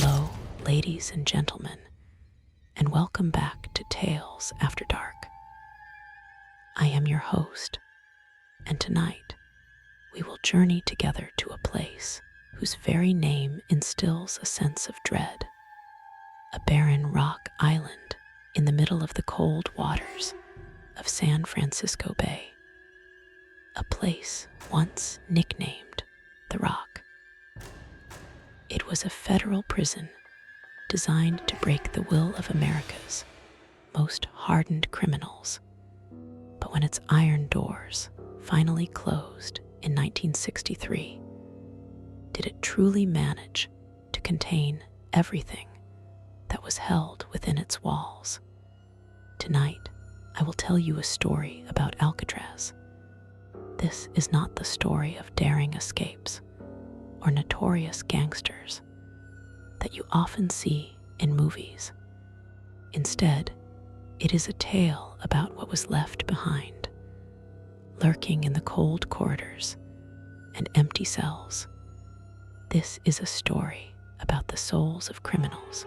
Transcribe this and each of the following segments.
Hello, ladies and gentlemen, and welcome back to Tales After Dark. I am your host, and tonight we will journey together to a place whose very name instills a sense of dread. A barren rock island in the middle of the cold waters of San Francisco Bay. A place once nicknamed the Rock. It was a federal prison designed to break the will of America's most hardened criminals. But when its iron doors finally closed in 1963, did it truly manage to contain everything that was held within its walls? Tonight, I will tell you a story about Alcatraz. This is not the story of daring escapes or notorious gangsters that you often see in movies. Instead, it is a tale about what was left behind, lurking in the cold corridors and empty cells. This is a story about the souls of criminals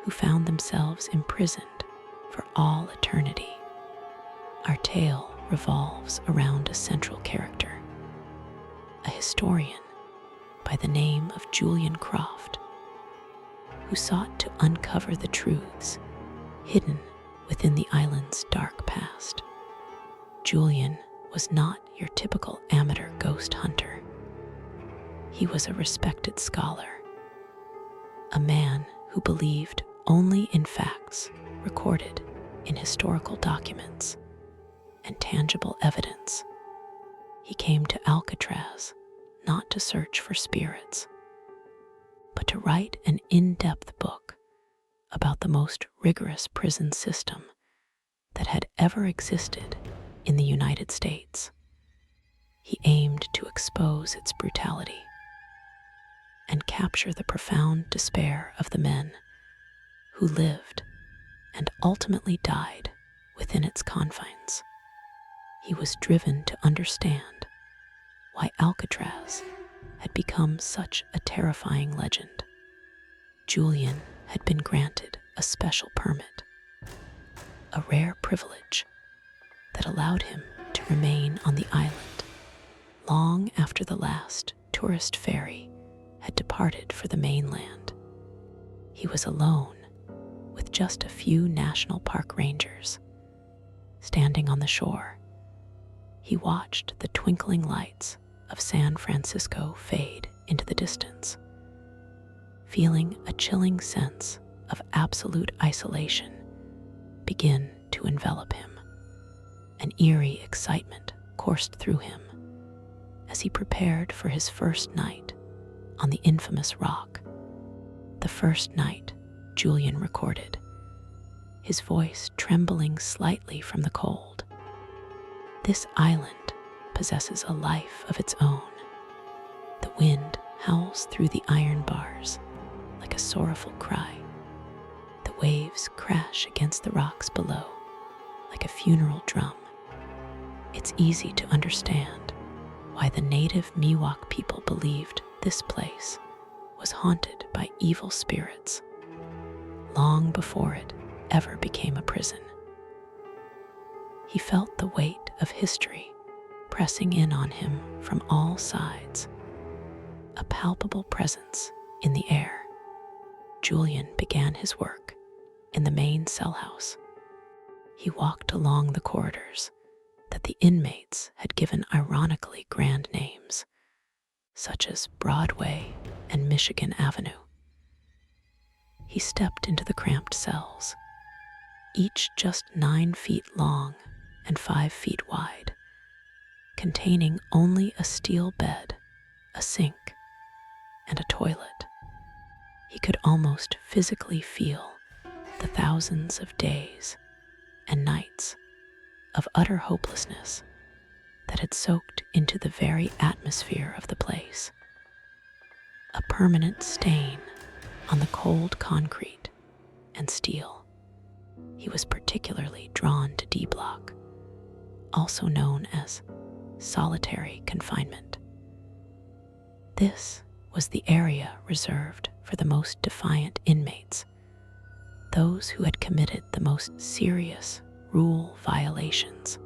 who found themselves imprisoned for all eternity. Our tale revolves around a central character, a historian by the name of Julian Croft, who sought to uncover the truths hidden within the island's dark past. Julian was not your typical amateur ghost hunter. He was a respected scholar, a man who believed only in facts recorded in historical documents and tangible evidence. He came to Alcatraz not to search for spirits, but to write an in-depth book about the most rigorous prison system that had ever existed in the United States. He aimed to expose its brutality and capture the profound despair of the men who lived and ultimately died within its confines. He was driven to understand why Alcatraz had become such a terrifying legend. Julian had been granted a special permit, a rare privilege that allowed him to remain on the island long after the last tourist ferry had departed for the mainland. He was alone with just a few National Park rangers. Standing on the shore, he watched the twinkling lights of San Francisco fade into the distance, feeling a chilling sense of absolute isolation begin to envelop him. An eerie excitement coursed through him as he prepared for his first night on the infamous Rock. The first night, Julian recorded, his voice trembling slightly from the cold. This island possesses a life of its own. The wind howls through the iron bars like a sorrowful cry. The waves crash against the rocks below like a funeral drum. It's easy to understand why the native Miwok people believed this place was haunted by evil spirits long before it ever became a prison. He felt the weight of history pressing in on him from all sides, a palpable presence in the air. Julian began his work in the main cell house. He walked along the corridors that the inmates had given ironically grand names, such as Broadway and Michigan Avenue. He stepped into the cramped cells, each just 9 feet long and 5 feet wide, containing only a steel bed, a sink, and a toilet. He could almost physically feel the thousands of days and nights of utter hopelessness that had soaked into the very atmosphere of the place. A permanent stain on the cold concrete and steel. He was particularly drawn to D Block, also known as solitary confinement. This was the area reserved for the most defiant inmates, those who had committed the most serious rule violations.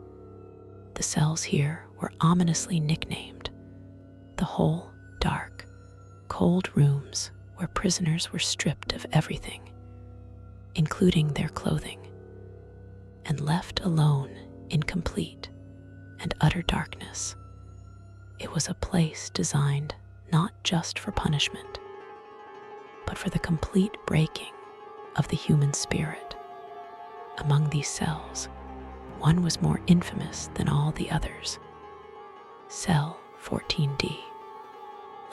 The cells here were ominously nicknamed the whole dark, cold rooms where prisoners were stripped of everything, including their clothing, and left alone in complete and utter darkness. It was a place designed not just for punishment, but for the complete breaking of the human spirit. Among these cells, one was more infamous than all the others. Cell 14D.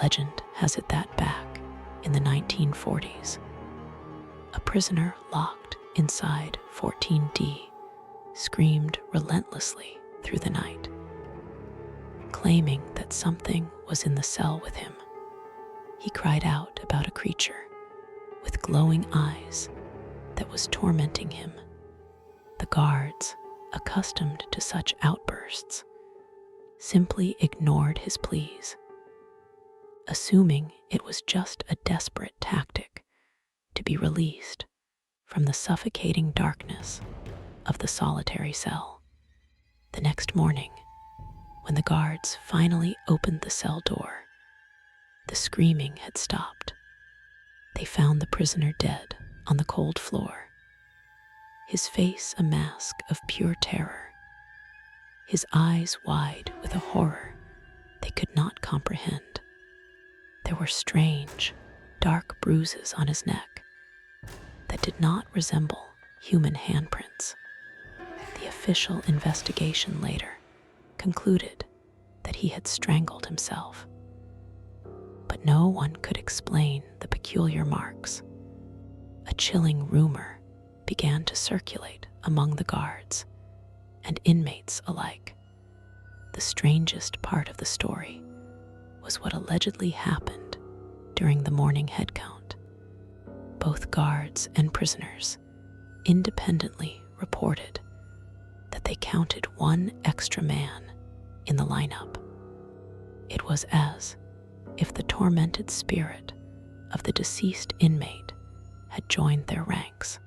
Legend has it that back in the 1940s, a prisoner locked inside 14D screamed relentlessly through the night, claiming that something was in the cell with him. He cried out about a creature with glowing eyes that was tormenting him. The guards, accustomed to such outbursts, simply ignored his pleas, assuming it was just a desperate tactic to be released from the suffocating darkness of the solitary cell. The next morning, when the guards finally opened the cell door, the screaming had stopped. They found the prisoner dead on the cold floor, his face a mask of pure terror, his eyes wide with a horror they could not comprehend. There were strange, dark bruises on his neck that did not resemble human handprints. The official investigation later concluded that he had strangled himself, but no one could explain the peculiar marks. A chilling rumor began to circulate among the guards and inmates alike. The strangest part of the story was what allegedly happened during the morning head count. Both guards and prisoners independently reported that they counted one extra man in the lineup. It was as if the tormented spirit of the deceased inmate had joined their ranks.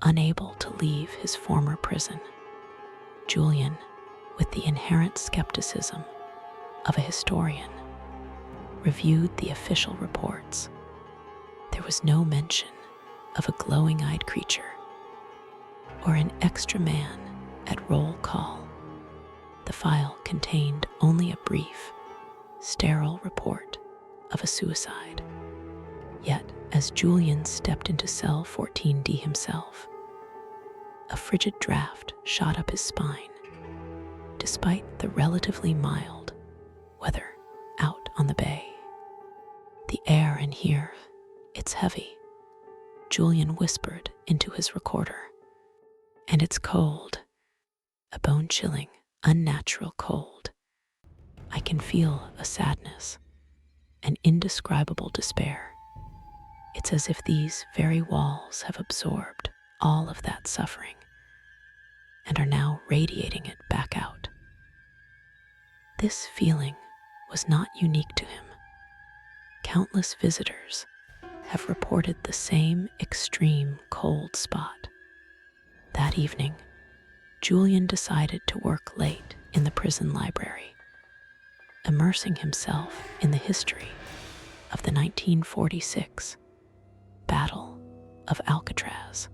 Unable to leave his former prison, Julian, with the inherent skepticism of a historian, reviewed the official reports. There was no mention of a glowing-eyed creature or an extra man at roll call. The file contained only a brief, sterile report of a suicide. Yet, as Julian stepped into cell 14D himself, a frigid draft shot up his spine. Despite the relatively mild weather out on the bay, the air in here, it's heavy, Julian whispered into his recorder. And it's cold, a bone-chilling, unnatural cold. I can feel a sadness, an indescribable despair. It's as if these very walls have absorbed all of that suffering and are now radiating it back out. This feeling was not unique to him. Countless visitors have reported the same extreme cold spot. That evening, Julian decided to work late in the prison library, immersing himself in the history of the 1946 Battle of Alcatraz.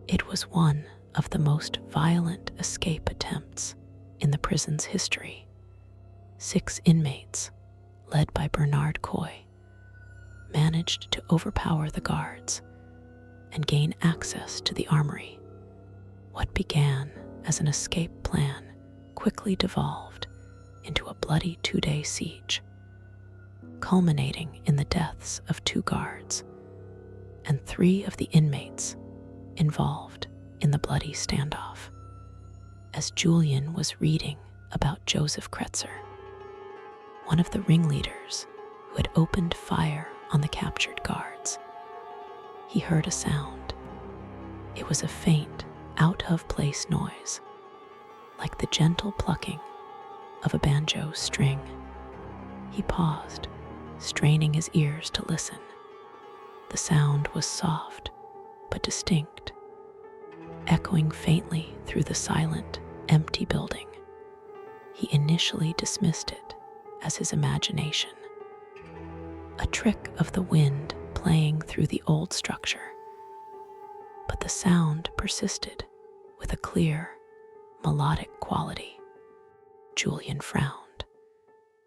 It was one of the most violent escape attempts in the prison's history. 6 inmates, led by Bernard Coy, managed to overpower the guards and gain access to the armory. What began as an escape plan quickly devolved into a bloody 2-day siege, culminating in the deaths of 2 guards and 3 of the inmates involved in the bloody standoff. As Julian was reading about Joseph Kretzer, one of the ringleaders who had opened fire on the captured guards, he heard a sound. It was a faint, out-of-place noise, like the gentle plucking of a banjo string. He paused, straining his ears to listen. The sound was soft but distinct, echoing faintly through the silent, empty building. He initially dismissed it as his imagination, a trick of the wind playing through the old structure. But the sound persisted with a clear, melodic quality. Julian frowned,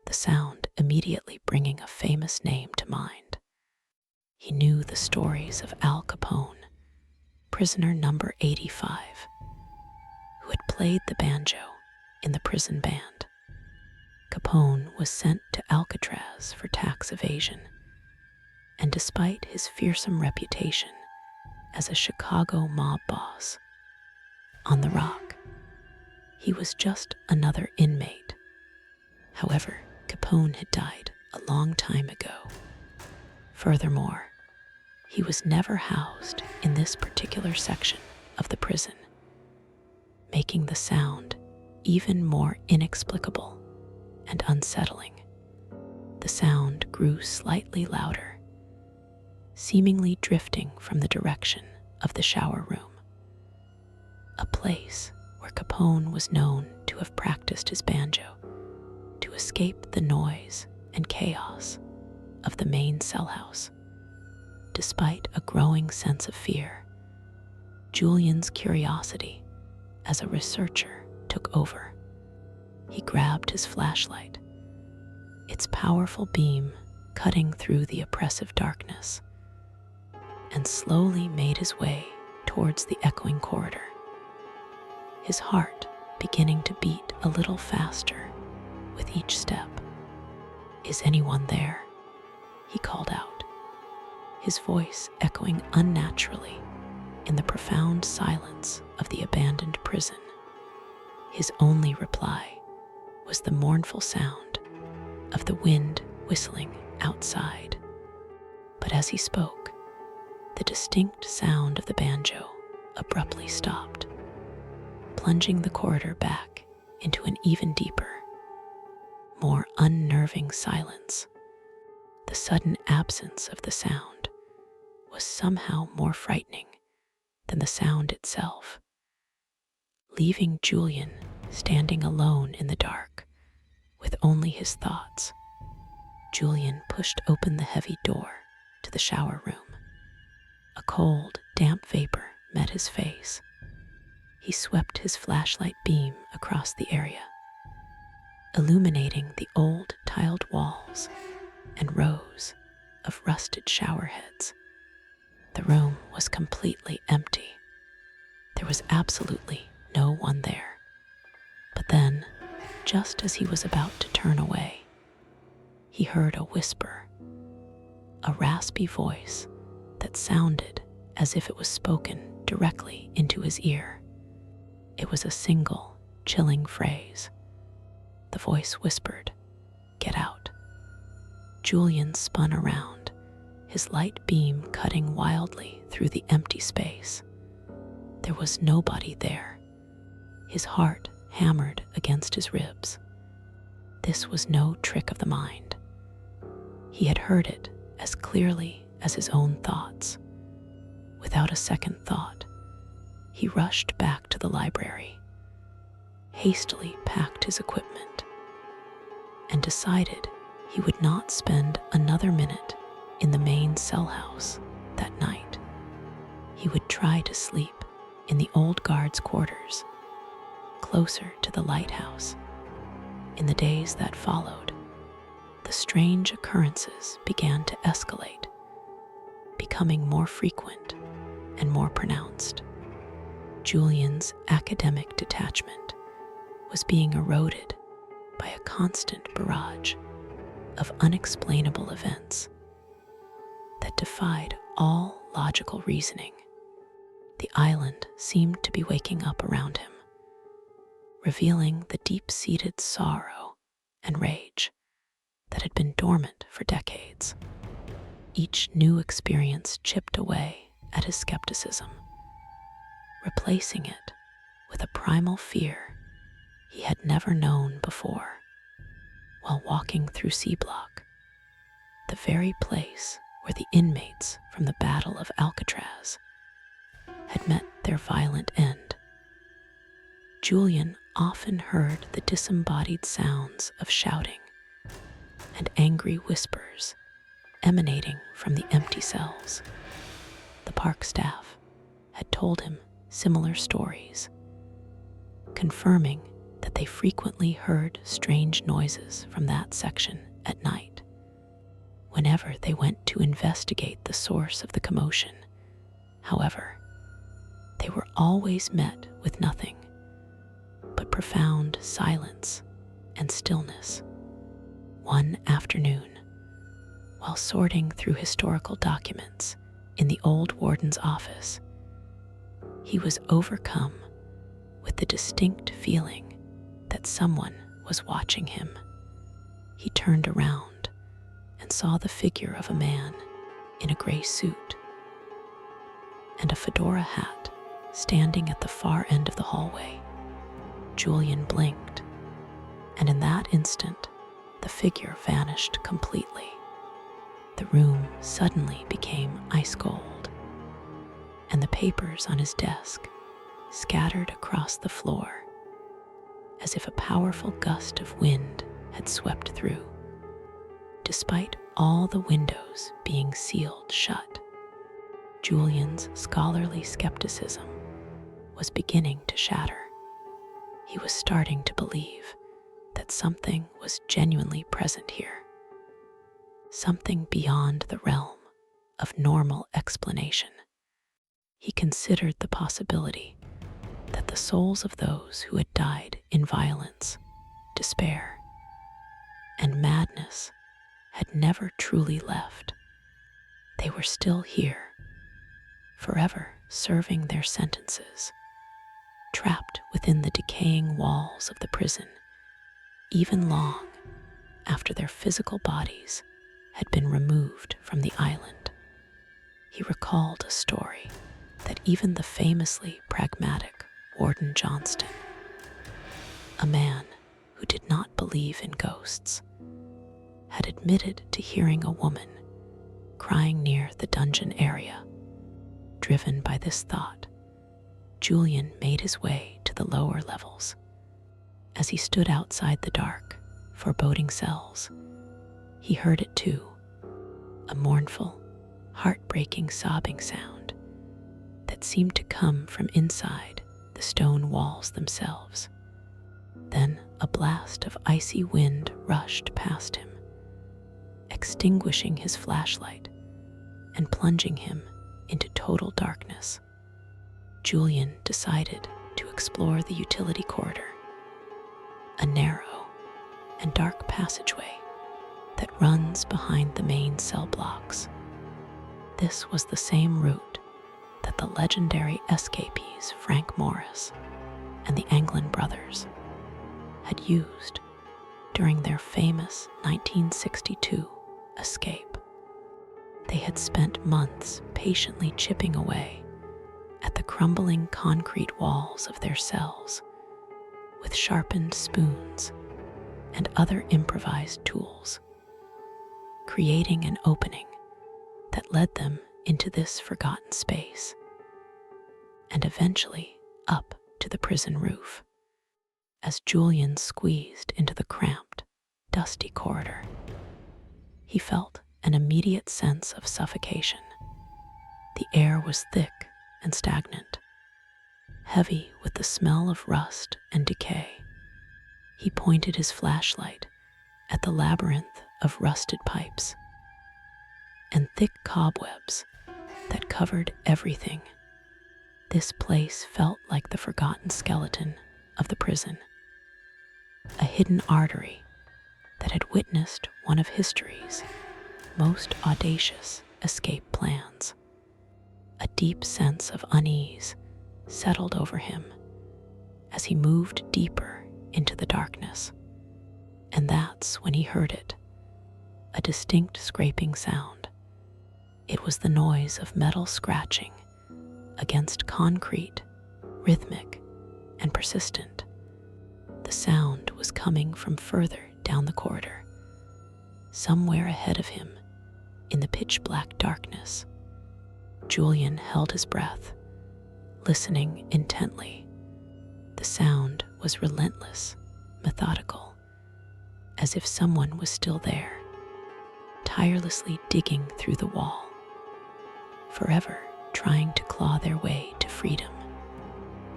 the sound immediately bringing a famous name to mind. He knew the stories of Al Capone, prisoner number 85, who had played the banjo in the prison band. Capone was sent to Alcatraz for tax evasion, and despite his fearsome reputation as a Chicago mob boss on the Rock, he was just another inmate. However, Capone had died a long time ago. Furthermore, he was never housed in this particular section of the prison, making the sound even more inexplicable and unsettling. The sound grew slightly louder, seemingly drifting from the direction of the shower room, a place where Capone was known to have practiced his banjo to escape the noise and chaos of the main cell house. Despite a growing sense of fear, Julian's curiosity as a researcher took over. He grabbed his flashlight, its powerful beam cutting through the oppressive darkness, and slowly made his way towards the echoing corridor, his heart beginning to beat a little faster with each step. "Is anyone there?" he called out, his voice echoing unnaturally in the profound silence of the abandoned prison. His only reply was the mournful sound of the wind whistling outside. But as he spoke, the distinct sound of the banjo abruptly stopped, plunging the corridor back into an even deeper, more unnerving silence. The sudden absence of the sound was somehow more frightening than the sound itself. Leaving Julian standing alone in the dark with only his thoughts, Julian pushed open the heavy door to the shower room. A cold, damp vapor met his face. He swept his flashlight beam across the area, illuminating the old tiled walls and rows of rusted shower heads. The room was completely empty. There was absolutely no one there. But then, just as he was about to turn away, he heard a whisper, a raspy voice that sounded as if it was spoken directly into his ear. It was a single, chilling phrase. The voice whispered, "Get out." Julian spun around, his light beam cutting wildly through the empty space. There was nobody there. His heart hammered against his ribs. This was no trick of the mind. He had heard it as clearly as his own thoughts. Without a second thought, he rushed back to the library, hastily packed his equipment, and decided he would not spend another minute in the main cell house that night. He would try to sleep in the old guards' quarters, closer to the lighthouse. In the days that followed, the strange occurrences began to escalate, becoming more frequent and more pronounced. Julian's academic detachment was being eroded by a constant barrage of unexplainable events that defied all logical reasoning. The island seemed to be waking up around him, revealing the deep-seated sorrow and rage that had been dormant for decades. Each new experience chipped away at his skepticism, replacing it with a primal fear he had never known before. While walking through C Block, the very place where the inmates from the Battle of Alcatraz had met their violent end. Julian often heard the disembodied sounds of shouting and angry whispers emanating from the empty cells. The park staff had told him similar stories, confirming that they frequently heard strange noises from that section at night. Whenever they went to investigate the source of the commotion, however, they were always met with nothing but profound silence and stillness. One afternoon, while sorting through historical documents in the old warden's office, he was overcome with the distinct feeling that someone was watching him. He turned around and saw the figure of a man in a gray suit and a fedora hat standing at the far end of the hallway. Julian blinked, and in that instant, the figure vanished completely. The room suddenly became ice cold, and the papers on his desk scattered across the floor as if a powerful gust of wind had swept through. Despite all the windows being sealed shut, Julian's scholarly skepticism was beginning to shatter. He was starting to believe that something was genuinely present here, something beyond the realm of normal explanation. He considered the possibility that the souls of those who had died in violence, despair, and madness had never truly left. They were still here, forever serving their sentences, trapped within the decaying walls of the prison, even long after their physical bodies had been removed from the island. He recalled a story that even the famously pragmatic Warden Johnston, a man who did not believe in ghosts, had admitted to hearing a woman crying near the dungeon area. Driven by this thought, Julian made his way to the lower levels. As he stood outside the dark, foreboding cells, he heard it too, a mournful, heartbreaking sobbing sound that seemed to come from inside the stone walls themselves. Then a blast of icy wind rushed past him, extinguishing his flashlight and plunging him into total darkness. Julian decided to explore the utility corridor, a narrow and dark passageway that runs behind the main cell blocks. This was the same route that the legendary escapees Frank Morris and the Anglin brothers had used during their famous 1962 escape. They had spent months patiently chipping away at the crumbling concrete walls of their cells with sharpened spoons and other improvised tools, creating an opening that led them into this forgotten space and eventually up to the prison roof. As Julian squeezed into the cramped, dusty corridor, he felt an immediate sense of suffocation. The air was thick and stagnant, heavy with the smell of rust and decay. He pointed his flashlight at the labyrinth of rusted pipes and thick cobwebs that covered everything. This place felt like the forgotten skeleton of the prison, a hidden artery that had witnessed one of history's most audacious escape plans. A deep sense of unease settled over him as he moved deeper into the darkness. And that's when he heard it, a distinct scraping sound. It was the noise of metal scratching against concrete, rhythmic and persistent. The sound was coming from further down the corridor. Somewhere ahead of him, In the pitch-black darkness, Julian held his breath, listening intently. The sound was relentless, methodical, as if someone was still there, tirelessly digging through the wall, forever trying to claw their way to freedom.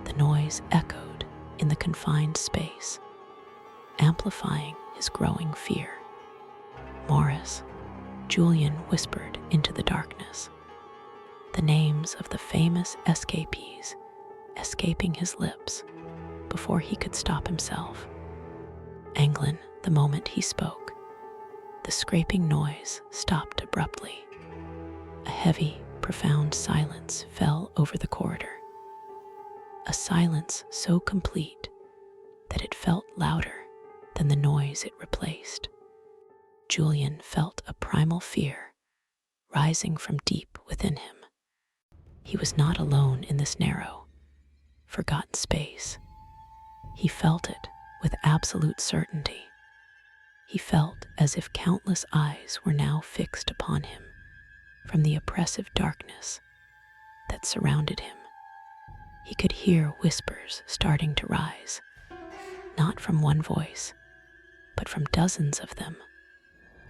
The noise echoed in the confined space, amplifying his growing fear. "Morris," Julian whispered into the darkness, the names of the famous escapees escaping his lips before he could stop himself. Anglin, the moment he spoke, the scraping noise stopped abruptly. A heavy, profound silence fell over the corridor, a silence so complete that it felt louder than the noise it replaced. Julian felt a primal fear rising from deep within him. He was not alone in this narrow, forgotten space. He felt it with absolute certainty. He felt as if countless eyes were now fixed upon him from the oppressive darkness that surrounded him. He could hear whispers starting to rise, not from one voice, but from dozens of them,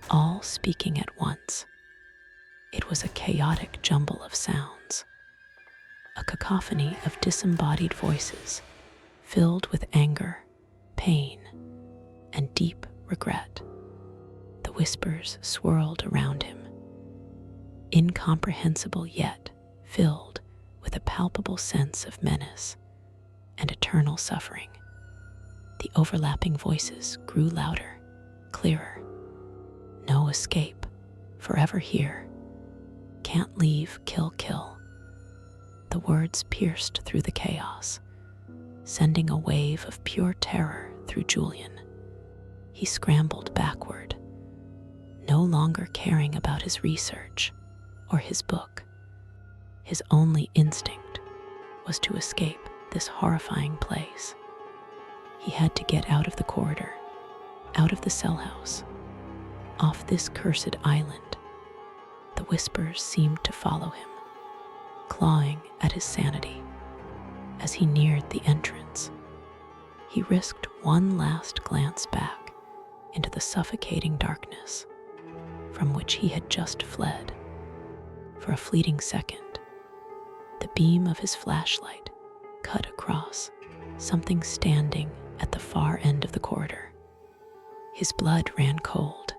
all speaking at once. It was a chaotic jumble of sounds, a cacophony of disembodied voices filled with anger, pain, and deep regret. The whispers swirled around him, incomprehensible yet filled with a palpable sense of menace and eternal suffering. The overlapping voices grew louder, clearer. "No escape, forever here. Can't leave, kill, kill." The words pierced through the chaos, sending a wave of pure terror through Julian. He scrambled backward, no longer caring about his research or his book. His only instinct was to escape this horrifying place. He had to get out of the corridor, out of the cell house, off this cursed island. The whispers seemed to follow him, clawing at his sanity. As he neared the entrance, he risked one last glance back into the suffocating darkness from which he had just fled. For a fleeting second, the beam of his flashlight cut across something standing at the far end of the corridor. His blood ran cold.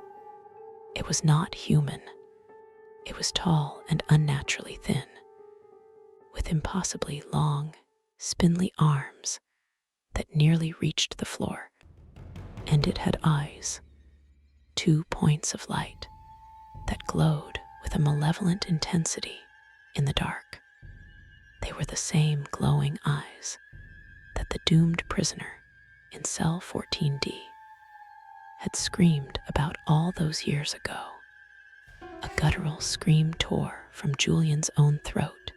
It was not human. It was tall and unnaturally thin, with impossibly long, spindly arms that nearly reached the floor, and it had eyes, 2 points of light that glowed with a malevolent intensity in the dark. They were the same glowing eyes that the doomed prisoner in cell 14D had screamed about all those years ago. A guttural scream tore from Julian's own throat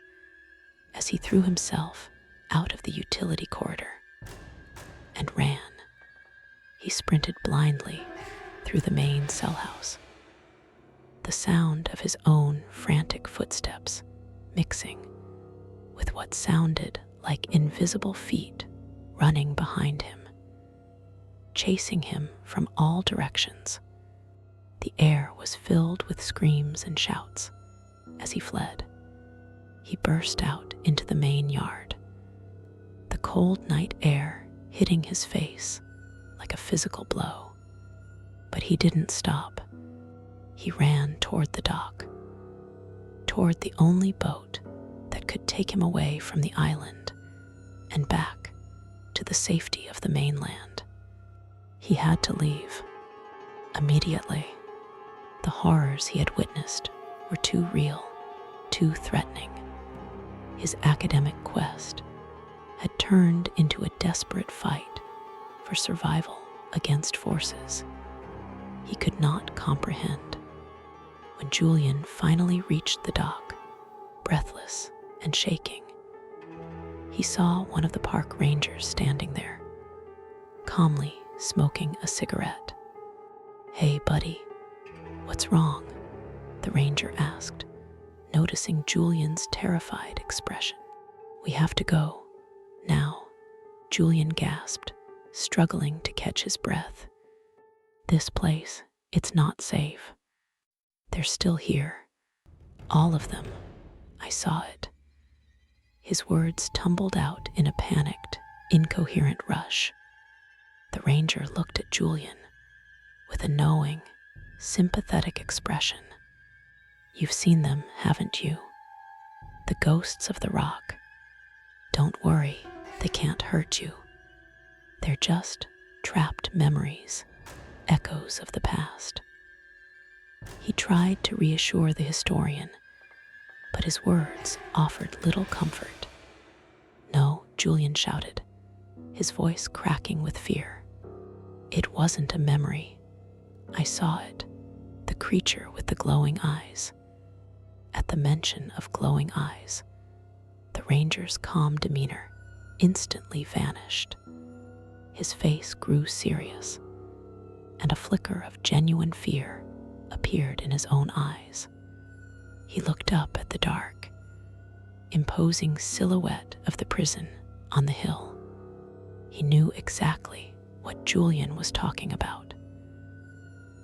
as he threw himself out of the utility corridor and ran. He sprinted blindly through the main cell house, the sound of his own frantic footsteps mixing with what sounded like invisible feet running behind him, chasing him from all directions. The air was filled with screams and shouts as he fled. He burst out into the main yard, the cold night air hitting his face like a physical blow. But he didn't stop. He ran toward the dock, toward the only boat that could take him away from the island and back to the safety of the mainland. He had to leave immediately. The horrors he had witnessed were too real, too threatening. His academic quest had turned into a desperate fight for survival against forces he could not comprehend. When Julian finally reached the dock, breathless and shaking, he saw one of the park rangers standing there, calmly smoking a cigarette. "Hey, buddy, what's wrong?" the ranger asked, noticing Julian's terrified expression. "We have to go. Now," Julian gasped, struggling to catch his breath. "This place, it's not safe. They're still here. All of them. I saw it." His words tumbled out in a panicked, incoherent rush. The ranger looked at Julian with a knowing, sympathetic expression. "You've seen them, haven't you? The ghosts of the rock. Don't worry, they can't hurt you. They're just trapped memories, echoes of the past." He tried to reassure the historian, but his words offered little comfort. "No," Julian shouted, his voice cracking with fear. "It wasn't a memory. I saw it, the creature with the glowing eyes." At the mention of glowing eyes, the ranger's calm demeanor instantly vanished. His face grew serious, and a flicker of genuine fear appeared in his own eyes. He looked up at the dark, imposing silhouette of the prison on the hill. He knew exactly what Julian was talking about,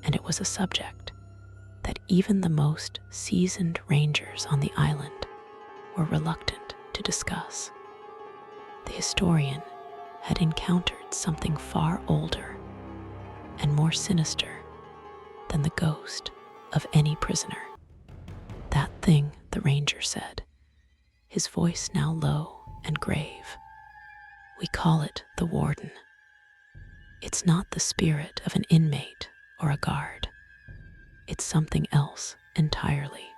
and it was a subject that even the most seasoned rangers on the island were reluctant to discuss. The historian had encountered something far older and more sinister than the ghost of any prisoner. "That thing," the ranger said, his voice now low and grave. "We call it the Warden. It's not the spirit of an inmate or a guard. It's something else entirely.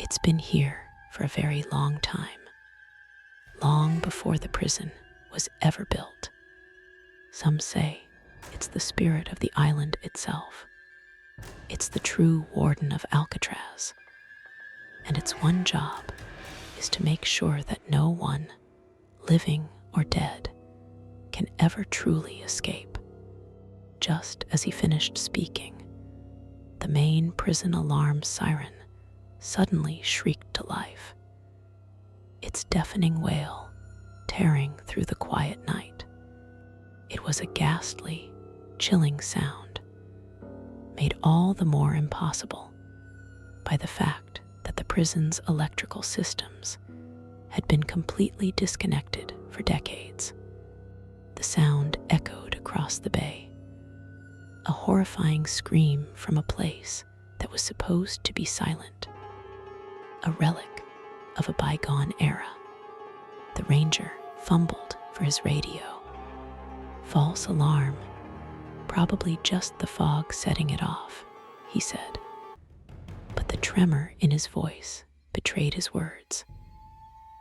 It's been here for a very long time, long before the prison was ever built. Some say it's the spirit of the island itself. It's the true warden of Alcatraz, and its one job is to make sure that no one, living or dead, can ever truly escape." Just as he finished speaking, the main prison alarm siren suddenly shrieked to life, its deafening wail tearing through the quiet night. It was a ghastly, chilling sound, made all the more impossible by the fact that the prison's electrical systems had been completely disconnected for decades. The sound echoed across the bay, a horrifying scream from a place that was supposed to be silent, a relic of a bygone era. The ranger fumbled for his radio. "False alarm. Probably just the fog setting it off," he said. But the tremor in his voice betrayed his words.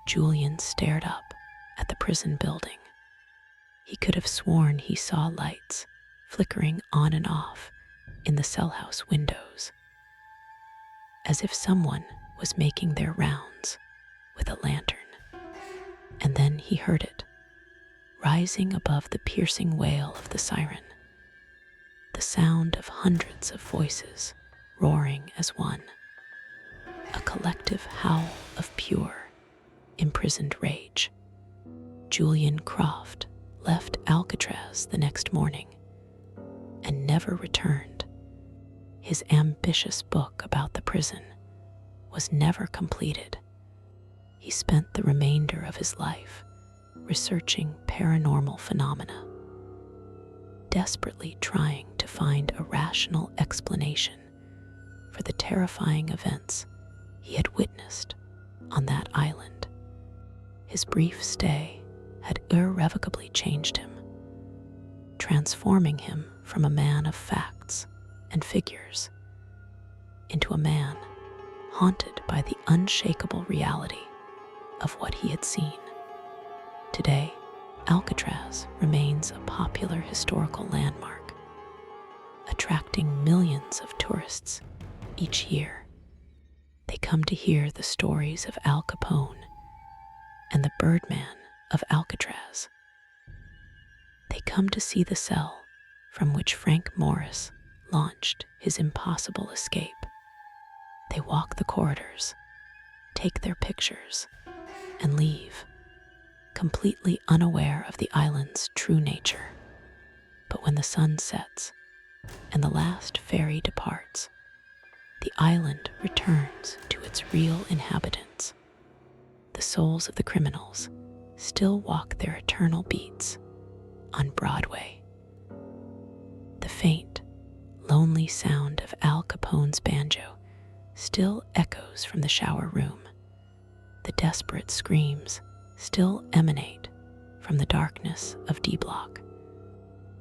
Julian stared up at the prison building. He could have sworn he saw lights flickering on and off in the cell house windows, as if someone was making their rounds with a lantern. And then he heard it, rising above the piercing wail of the siren, the sound of hundreds of voices roaring as one, a collective howl of pure, imprisoned rage. Julian Croft left Alcatraz the next morning and never returned. His ambitious book about the prison was never completed. He spent the remainder of his life researching paranormal phenomena, desperately trying to find a rational explanation for the terrifying events he had witnessed on that island. His brief stay had irrevocably changed him, transforming him from a man of facts and figures into a man haunted by the unshakable reality of what he had seen. Today, Alcatraz remains a popular historical landmark, attracting millions of tourists each year. They come to hear the stories of Al Capone and the Birdman of Alcatraz. They come to see the cell from which Frank Morris launched his impossible escape. They walk the corridors, take their pictures, and leave, completely unaware of the island's true nature. But when the sun sets and the last ferry departs, the island returns to its real inhabitants. The souls of the criminals still walk their eternal beats on Broadway. The faint, lonely sound of Al Capone's banjo still echoes from the shower room. The desperate screams still emanate from the darkness of D Block.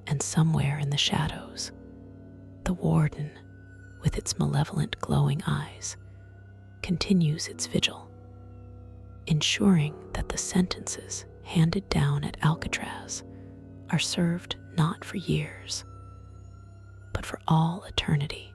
And somewhere in the shadows, the Warden, with its malevolent glowing eyes, continues its vigil, ensuring that the sentences handed down at Alcatraz are served not for years, but for all eternity.